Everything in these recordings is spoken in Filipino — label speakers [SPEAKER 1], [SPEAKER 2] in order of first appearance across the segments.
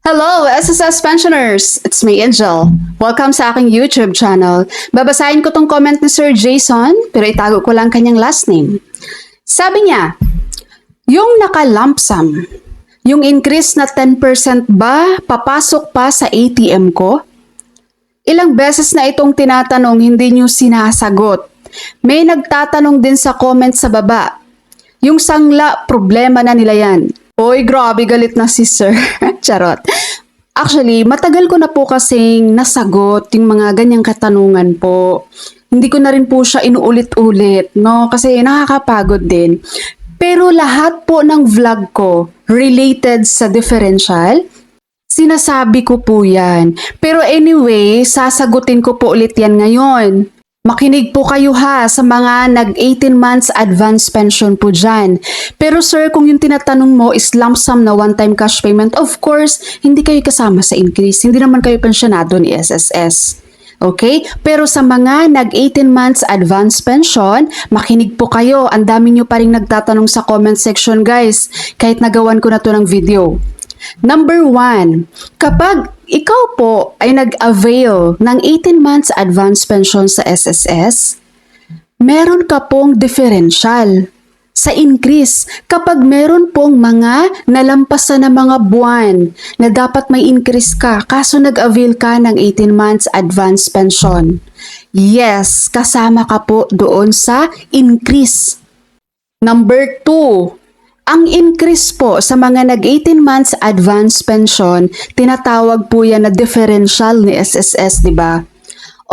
[SPEAKER 1] Hello, SSS pensioners! It's me, Angel. Welcome sa aking YouTube channel. Babasahin ko tong comment ni Sir Jason, pero itago ko lang kanyang last name. Sabi niya, yung naka-lump sum, yung increase na 10% ba papasok pa sa ATM ko? Ilang beses na itong tinatanong, hindi niyo sinasagot. May nagtatanong din sa comment sa baba. Yung sangla, problema na nila yan. Oy, grabe, galit na si Sir. Charot. Actually, matagal ko na po kasing nasagot yung mga ganyang katanungan po. Hindi ko na rin po siya inuulit-ulit, no? Kasi nakakapagod din. Pero lahat po ng vlog ko related sa differential, sinasabi ko po yan. Pero anyway, sasagutin ko po ulit yan ngayon. Makinig po kayo ha sa mga nag-18 months advance pension po dyan. Pero sir, kung yung tinatanong mo is lump sum na one-time cash payment, of course, hindi kayo kasama sa increase. Hindi naman kayo pensionado ni SSS. Okay? Pero sa mga nag-18 months advance pension, makinig po kayo. Ang dami nyo pa rin nagtatanong sa comment section guys, kahit nagawan ko na to ng video. Number 1, kapag ikaw po ay nag-avail ng 18 months advance pension sa SSS, meron ka pong differential sa increase kapag meron pong mga nalampasan na mga buwan na dapat may increase ka kaso nag-avail ka ng 18 months advance pension. Yes, kasama ka po doon sa increase. Number 2, ang increase po sa mga nag-18 months advance pension, tinatawag po yan na differential ni SSS, di ba?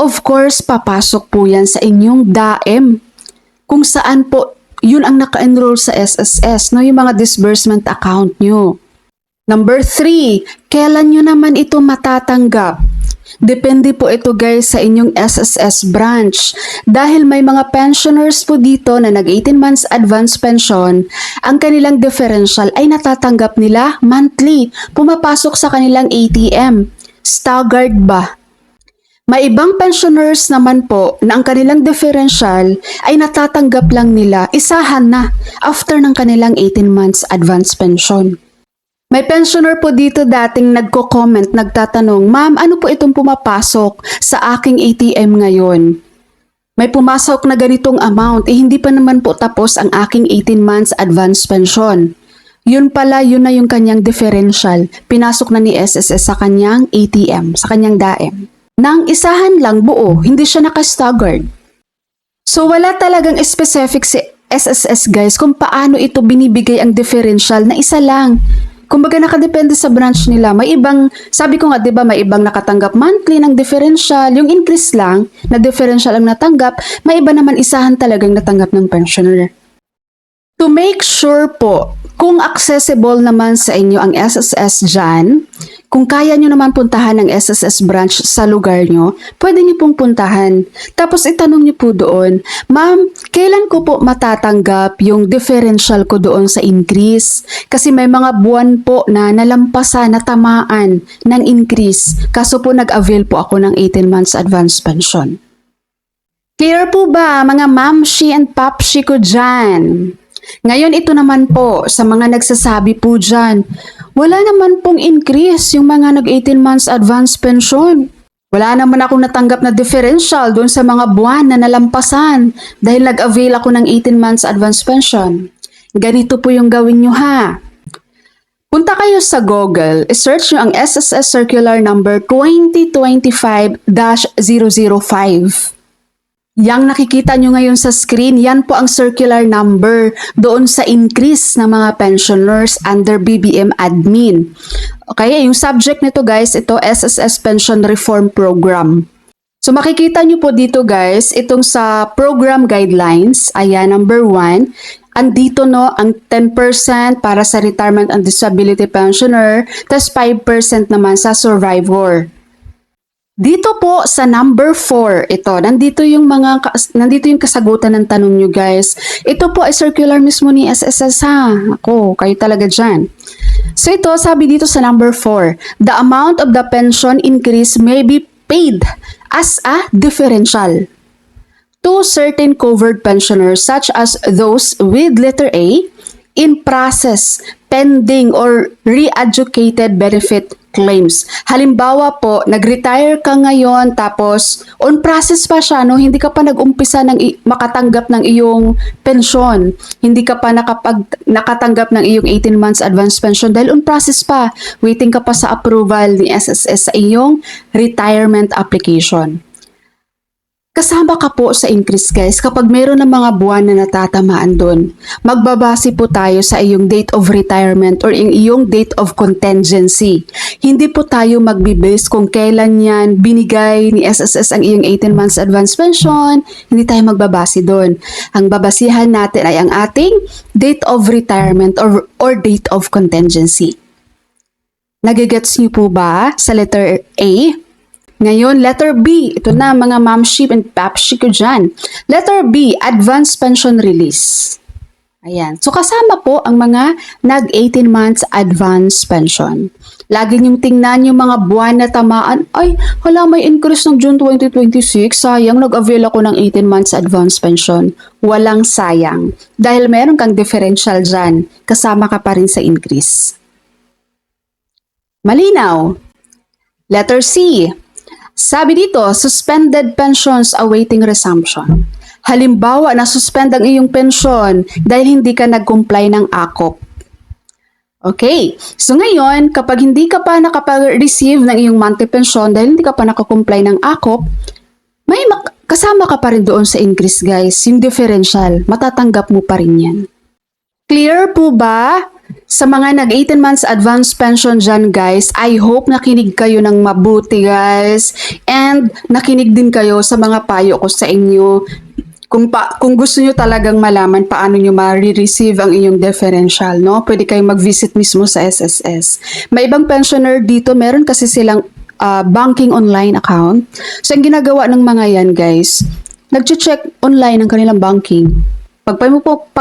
[SPEAKER 1] Of course, papasok po yan sa inyong DAEM. Kung saan po, yun ang naka-enroll sa SSS, no? Yung mga disbursement account nyo. Number 3, kailan nyo naman ito matatanggap? Depende po ito guys sa inyong SSS branch. Dahil may mga pensioners po dito na nag-18 months advance pension, ang kanilang differential ay natatanggap nila monthly. Pumapasok sa kanilang ATM. Staggered ba? May ibang pensioners naman po na ang kanilang differential ay natatanggap lang nila isahan na after ng kanilang 18 months advance pension. May pensioner po dito dating nagko-comment, nagtatanong, Ma'am, ano po itong pumapasok sa aking ATM ngayon? May pumasok na ganitong amount, hindi pa naman po tapos ang aking 18 months advance pension. Yun pala, yun na yung kanyang differential. Pinasok na ni SSS sa kanyang ATM, sa kanyang DAEM. Nang isahan lang buo, hindi siya naka-staggered. So wala talagang specific si SSS guys kung paano ito binibigay ang differential na isa lang. Kumbaga nakadepende sa branch nila. May ibang, sabi ko nga 'di ba, may ibang nakatanggap monthly ng differential, yung increase lang na differential ang natanggap, may iba naman isahan talagang natanggap ng pensioner. To make sure po kung accessible naman sa inyo ang SSS dyan, kung kaya nyo naman puntahan ng SSS branch sa lugar nyo, pwede nyo pong puntahan. Tapos itanong nyo po doon, Ma'am, kailan ko po matatanggap yung differential ko doon sa increase? Kasi may mga buwan po na nalampasan, natamaan ng increase. Kaso po nag-avail po ako ng 18 months advance pension. Clear po ba mga mamshi and papshi ko dyan? Ngayon ito naman po sa mga nagsasabi po dyan, wala naman pong increase yung mga nag-18 months advance pension. Wala naman akong natanggap na differential doon sa mga buwan na nalampasan dahil nag-avail ako ng 18 months advance pension. Ganito po yung gawin nyo ha. Punta kayo sa Google, search nyo ang SSS Circular Number 2025-005. Yang nakikita nyo ngayon sa screen, yan po ang circular number doon sa increase ng mga pensioners under BBM admin. Okay, yung subject nito guys, ito SSS Pension Reform Program. So makikita nyo po dito guys, itong sa program guidelines, ayan number 1, andito no ang 10% para sa retirement and disability pensioner, tas 5% naman sa survivor. Dito po sa number 4, ito, nandito yung kasagutan ng tanong nyo guys. Ito po ay circular mismo ni SSS ha. Ako, kayo talaga dyan. So ito, sabi dito sa number 4, the amount of the pension increase may be paid as a differential to certain covered pensioners such as those with letter A, in process pending or re-adjudicated benefit claims. Halimbawa po, nag-retire ka ngayon tapos on process pa siya, no? Hindi ka pa nag-umpisa ng makatanggap ng iyong pensyon. Hindi ka pa nakatanggap ng iyong 18 months advance pension dahil on process pa. Waiting ka pa sa approval ni SSS sa iyong retirement application. Kasama ka po sa increase guys kapag meron ng mga buwan na natatamaan doon. Magbabase po tayo sa iyong date of retirement or iyong date of contingency. Hindi po tayo magbibase kung kailan yan binigay ni SSS ang iyong 18 months advance pension. Hindi tayo magbabase doon. Ang babasihan natin ay ang ating date of retirement or date of contingency. Nagigets niyo po ba sa letter A? Ngayon, letter B. Ito na mga mamship and papship ko dyan. Letter B, advance pension release. Ayan. So, kasama po ang mga nag-18 months advance pension. Lagi niyong tingnan yung mga buwan na tamaan. Ay, hala, may increase ng June 2026. Sayang, nag-avail ako ng 18 months advance pension. Walang sayang. Dahil meron kang differential dyan. Kasama ka pa rin sa increase. Malinaw. Letter C. Sabi dito, suspended pensions awaiting resumption. Halimbawa, na-suspend ang iyong pensyon dahil hindi ka nag-comply ng AKOP. Okay, so ngayon, kapag hindi ka pa nakapag-receive ng iyong monthly pension dahil hindi ka pa nakakomply ng AKOP, may kasama ka pa rin doon sa increase guys, yung differential, matatanggap mo pa rin yan. Clear po ba? Sa mga nag-18 months advance pension dyan guys, I hope nakinig kayo ng mabuti guys. And nakinig din kayo sa mga payo ko sa inyo. Kung gusto nyo talagang malaman paano nyo ma-receive ang inyong differential, no? Pwede kayong mag-visit mismo sa SSS. May ibang pensioner dito, meron kasi silang banking online account. So ang ginagawa ng mga yan guys, nag-check online ang kanilang banking. Pag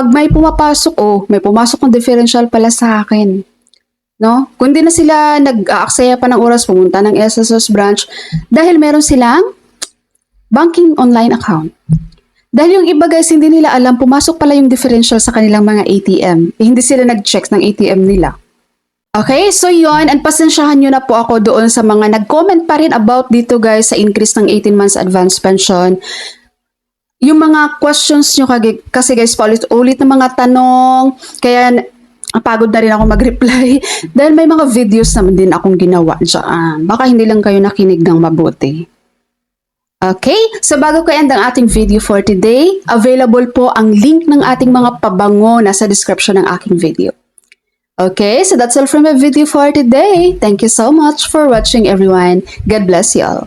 [SPEAKER 1] may pumapasok, may pumasok ng differential pala sa akin. No? Kung di na sila nag-aaksaya pa ng oras pumunta ng SSS branch dahil meron silang banking online account. Dahil yung iba guys, hindi nila alam, pumasok pala yung differential sa kanilang mga ATM. Hindi sila nag-check ng ATM nila. Okay, so yun, and pasensyahan nyo na po ako doon sa mga nag-comment pa rin about dito guys sa increase ng 18 months advance pension. Yung mga questions nyo kasi guys, paulit-ulit na mga tanong, kaya pagod na rin ako mag-reply dahil may mga videos naman din akong ginawa dyan. Baka hindi lang kayo nakinig ng mabuti. Okay, so bago ko end ang ating video for today, available po ang link ng ating mga pabango nasa description ng aking video. Okay, so that's all from my video for today. Thank you so much for watching everyone. God bless you all.